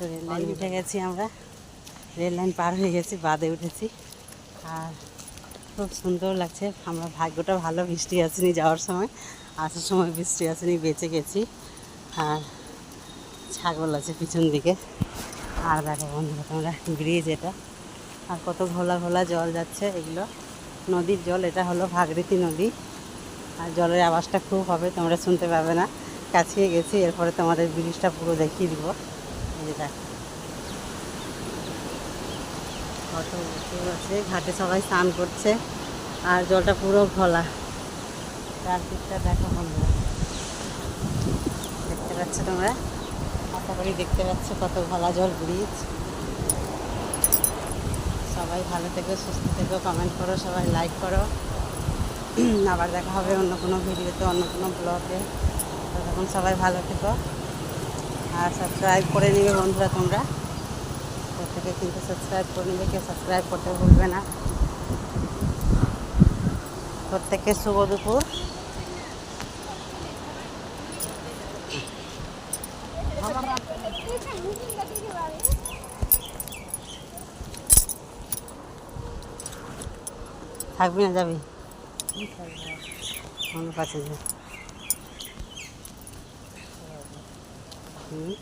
তো rail line উঠে গেছি আমরা, রেল লাইন পার হয়ে গেছি, বাদে উঠেছি। আর খুব সুন্দর লাগছে। আমরা ভাগ্যটা ভালো, বৃষ্টি আসেনি যাওয়ার সময়, আসার সময় বৃষ্টি আসেনি, বেঁচে গেছি। আর ছাগল আছে পিছন দিকে। আর দেখো বন্ধুরা তোমরা, ব্রিজ এটা, আর কত ঘোলা ঘোলা জল যাচ্ছে। এগুলো নদীর জল, এটা হলো ভাগীরথী নদী। আর জলের আওয়াজটা খুব হবে, তোমরা শুনতে পাবে না। কাছিয়ে গেছি, এরপরে তোমাদের ব্রিজটা পুরো দেখিয়ে দিব। এই যে দেখো কত উঁচু আছে, ঘাটে সবাই স্নান করছে, আর জলটা পুরো ঘোলা। চারদিকটা দেখো বন্ধুরা, দেখতে পাচ্ছ তোমরা, আশা করি দেখতে পাচ্ছ কত ঘোলা জল ব্রিজ। সবাই ভালো থেকো, সুস্থ থেকো, কমেন্ট করো, সবাই লাইক করো। আবার দেখা হবে অন্য কোনো ভিডিওতে, অন্য কোনো ব্লগে। তখন সবাই ভালো থেকো, আর সাবস্ক্রাইব করে নেবে বন্ধুরা তোমরা। প্রত্যেকে কিন্তু সাবস্ক্রাইব করে নেবে, কেউ সাবস্ক্রাইব করতে ভুলবে না। প্রত্যেকের শুভ দুপুর। থাকবি না, যাবি আমার কাছে যে। হুম।